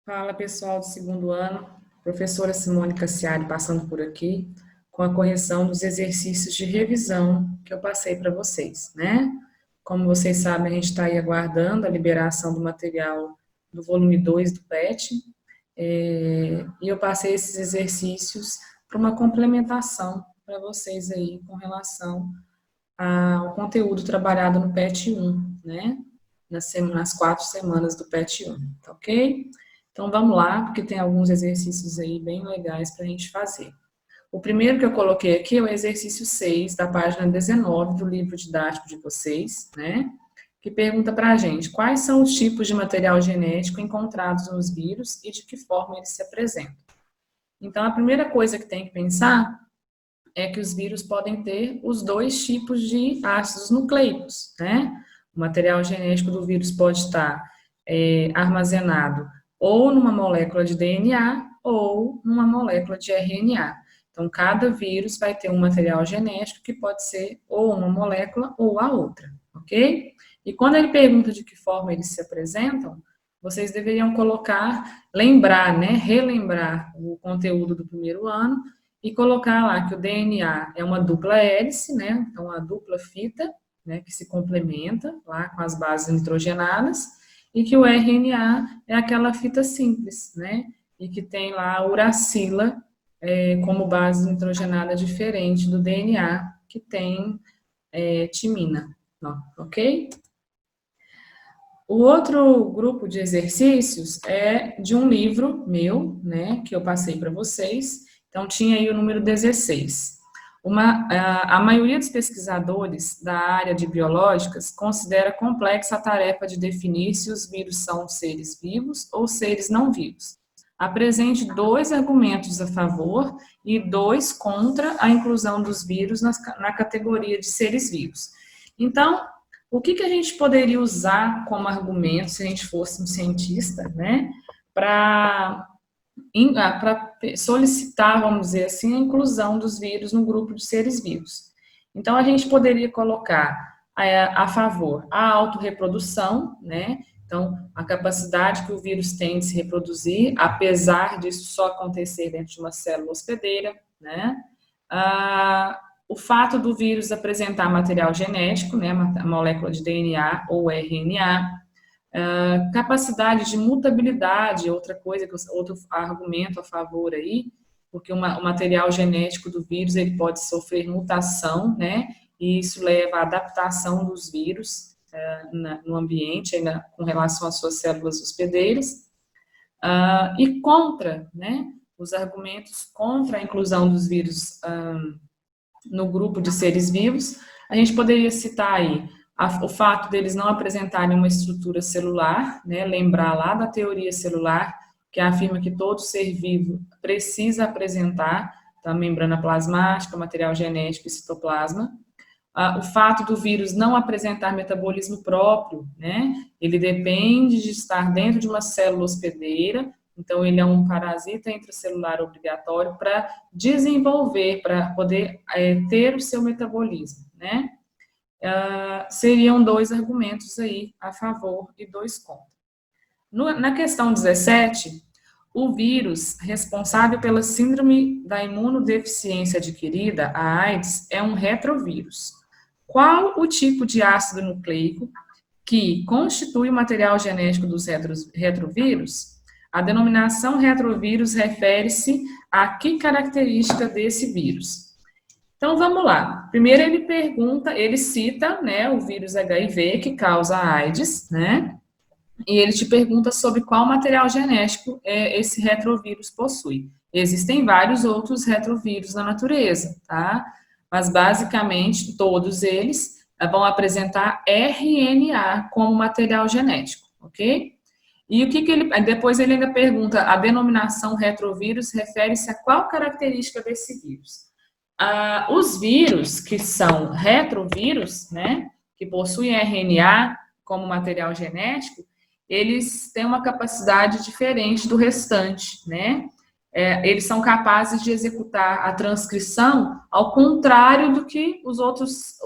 Fala pessoal do segundo ano, professora Simone Cassiari passando por aqui com a correção dos exercícios de revisão que eu passei para vocês, né? Como vocês sabem, a gente está aí aguardando a liberação do material do volume 2 do PET, e eu passei esses exercícios para uma complementação para vocês aí com relação ao conteúdo trabalhado no PET 1, né? Nas 4 semanas do PET 1, tá ok? Então vamos lá, porque tem alguns exercícios aí bem legais para a gente fazer. O primeiro que eu coloquei aqui é o exercício 6, da página 19 do livro didático de vocês, né? Que pergunta para a gente quais são os tipos de material genético encontrados nos vírus e de que forma eles se apresentam. Então, a primeira coisa que tem que pensar é que os vírus podem ter os dois tipos de ácidos nucleicos, né? O material genético do vírus pode estar armazenado ou numa molécula de DNA ou numa molécula de RNA. Então, cada vírus vai ter um material genético que pode ser ou uma molécula ou a outra, ok? E quando ele pergunta de que forma eles se apresentam, vocês deveriam lembrar, né, relembrar o conteúdo do primeiro ano e colocar lá que o DNA é uma dupla hélice, né, então uma dupla fita, né, que se complementa lá com as bases nitrogenadas, e que o RNA é aquela fita simples, né, e que tem lá a uracila como base nitrogenada diferente do DNA, que tem timina, ok? O outro grupo de exercícios é de um livro meu, né, que eu passei para vocês. Então, tinha aí o número 16. A maioria dos pesquisadores da área de biológicas considera complexa a tarefa de definir se os vírus são seres vivos ou seres não vivos. Apresente 2 argumentos a favor e 2 contra a inclusão dos vírus na categoria de seres vivos. Então, o que a gente poderia usar como argumento, se a gente fosse um cientista, né, para solicitar, vamos dizer assim, a inclusão dos vírus no grupo de seres vivos? Então, a gente poderia colocar a favor a autorreprodução, né? Então, a capacidade que o vírus tem de se reproduzir, apesar disso só acontecer dentro de uma célula hospedeira, né? O fato do vírus apresentar material genético, né, molécula de DNA ou RNA, capacidade de mutabilidade, outra coisa, outro argumento a favor aí, porque o material genético do vírus ele pode sofrer mutação, né, e isso leva à adaptação dos vírus no ambiente, ainda com relação às suas células hospedeiras, e contra, né, os argumentos contra a inclusão dos vírus no grupo de seres vivos, a gente poderia citar aí o fato deles não apresentarem uma estrutura celular, né, lembrar lá da teoria celular, que afirma que todo ser vivo precisa apresentar a membrana plasmática, material genético e citoplasma. O fato do vírus não apresentar metabolismo próprio, né, ele depende de estar dentro de uma célula hospedeira, então ele é um parasita intracelular obrigatório para desenvolver, para poder ter o seu metabolismo, né? Seriam 2 argumentos aí a favor e 2 contra. Na questão 17, o vírus responsável pela síndrome da imunodeficiência adquirida, a AIDS, é um retrovírus. Qual o tipo de ácido nucleico que constitui o material genético dos retrovírus? A denominação retrovírus refere-se a que característica desse vírus? Então, vamos lá. Primeiro ele cita, né, o vírus HIV que causa a AIDS, né, e ele te pergunta sobre qual material genético esse retrovírus possui. Existem vários outros retrovírus na natureza, tá? Mas, basicamente, todos eles vão apresentar RNA como material genético, ok? E depois ele ainda pergunta, a denominação retrovírus refere-se a qual característica desse vírus? Os vírus que são retrovírus, né, que possuem RNA como material genético, eles têm uma capacidade diferente do restante, né? Eles são capazes de executar a transcrição ao contrário do que os outros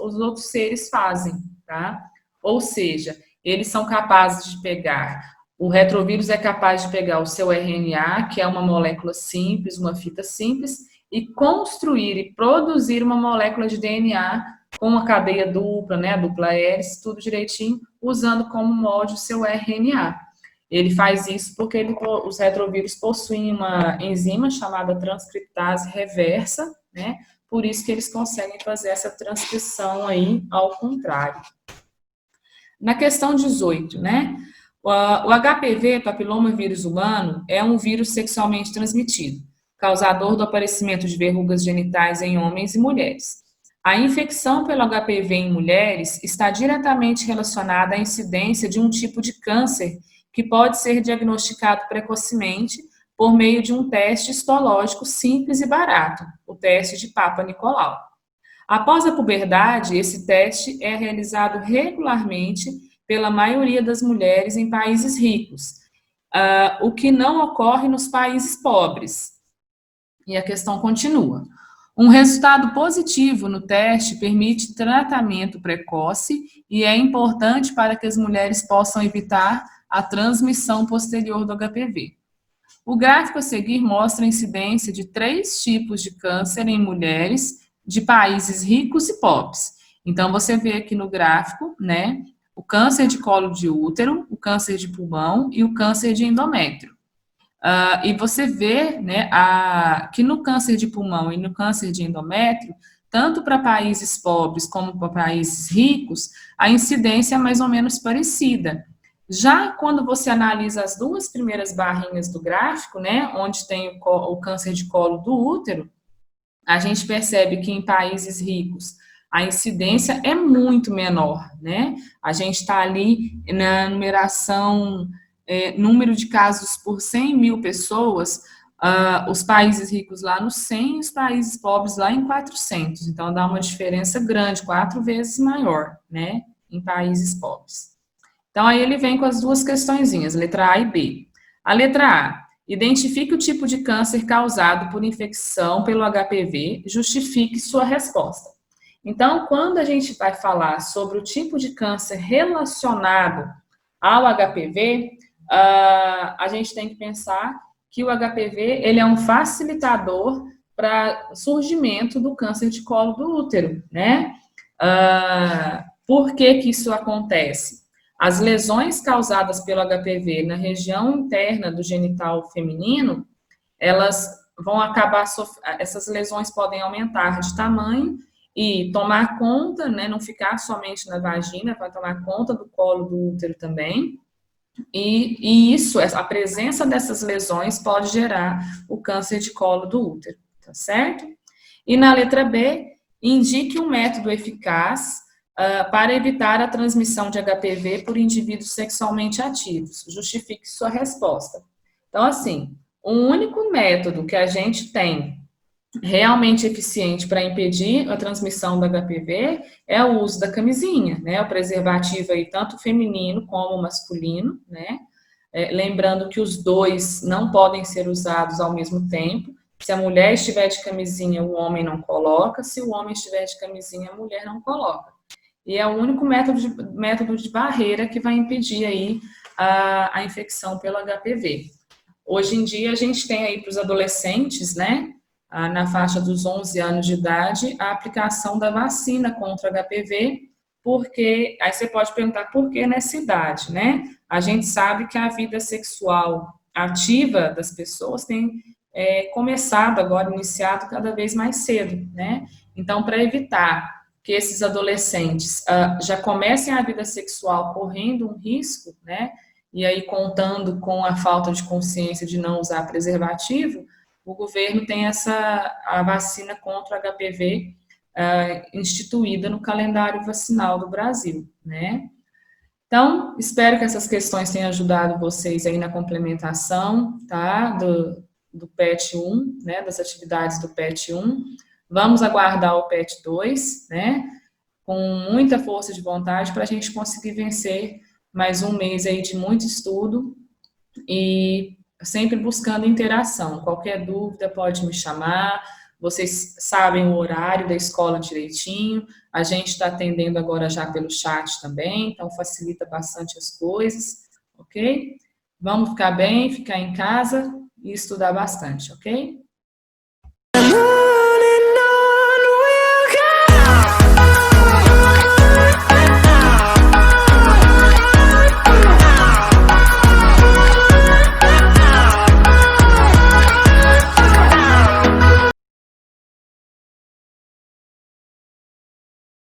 seres fazem, tá? Ou seja, eles são capazes de pegar O retrovírus é capaz de pegar o seu RNA, que é uma molécula simples, uma fita simples, e construir e produzir uma molécula de DNA com uma cadeia dupla, né, a dupla hélice, tudo direitinho, usando como molde o seu RNA. Ele faz isso porque os retrovírus possuem uma enzima chamada transcriptase reversa, né? Por isso que eles conseguem fazer essa transcrição aí ao contrário. Na questão 18, né? O HPV, papilomavírus humano, é um vírus sexualmente transmitido, causador do aparecimento de verrugas genitais em homens e mulheres. A infecção pelo HPV em mulheres está diretamente relacionada à incidência de um tipo de câncer que pode ser diagnosticado precocemente por meio de um teste histológico simples e barato, o teste de Papa Nicolau. Após a puberdade, esse teste é realizado regularmente pela maioria das mulheres em países ricos, o que não ocorre nos países pobres. E a questão continua. Um resultado positivo no teste permite tratamento precoce e é importante para que as mulheres possam evitar a transmissão posterior do HPV. O gráfico a seguir mostra a incidência de 3 tipos de câncer em mulheres de países ricos e pobres. Então, você vê aqui no gráfico, né, o câncer de colo de útero, o câncer de pulmão e o câncer de endométrio. E você vê, né, que no câncer de pulmão e no câncer de endométrio, tanto para países pobres como para países ricos, a incidência é mais ou menos parecida. Já quando você analisa as 2 primeiras barrinhas do gráfico, né, onde tem o câncer de colo do útero, a gente percebe que em países ricos a incidência é muito menor, né? A gente está ali na numeração, número de casos por 100 mil pessoas, os países ricos lá no 100 e os países pobres lá em 400. Então, dá uma diferença grande, 4 vezes maior, né? Em países pobres. Então, aí ele vem com as 2 questõezinhas, letra A e B. A letra A, identifique o tipo de câncer causado por infecção pelo HPV, justifique sua resposta. Então, quando a gente vai falar sobre o tipo de câncer relacionado ao HPV, a gente tem que pensar que o HPV ele é um facilitador para surgimento do câncer de colo do útero, né? Por que que isso acontece? As lesões causadas pelo HPV na região interna do genital feminino, elas vão acabar, essas lesões podem aumentar de tamanho e tomar conta, né, não ficar somente na vagina, vai tomar conta do colo do útero também. E isso, a presença dessas lesões pode gerar o câncer de colo do útero, tá certo? E na letra B, indique um método eficaz para evitar a transmissão de HPV por indivíduos sexualmente ativos. Justifique sua resposta. Então, assim, o único método que a gente tem realmente eficiente para impedir a transmissão do HPV é o uso da camisinha, né? O preservativo aí, tanto feminino como masculino, né? Lembrando que os 2 não podem ser usados ao mesmo tempo. Se a mulher estiver de camisinha, o homem não coloca. Se o homem estiver de camisinha, a mulher não coloca. E é o único método de barreira que vai impedir aí a infecção pelo HPV. Hoje em dia, a gente tem aí para os adolescentes, né, na faixa dos 11 anos de idade, a aplicação da vacina contra HPV, porque, aí você pode perguntar por que nessa idade, né? A gente sabe que a vida sexual ativa das pessoas tem começado agora, iniciado cada vez mais cedo, né? Então, para evitar que esses adolescentes já comecem a vida sexual correndo um risco, né? E aí contando com a falta de consciência de não usar preservativo, o governo tem a vacina contra o HPV instituída no calendário vacinal do Brasil, né? Então, espero que essas questões tenham ajudado vocês aí na complementação, tá? Do PET 1, né? Das atividades do PET 1. Vamos aguardar o PET 2, né? Com muita força de vontade para a gente conseguir vencer mais um mês aí de muito estudo e sempre buscando interação. Qualquer dúvida pode me chamar. Vocês sabem o horário da escola direitinho. A gente está atendendo agora já pelo chat também, então facilita bastante as coisas, ok? Vamos ficar bem, ficar em casa e estudar bastante, ok?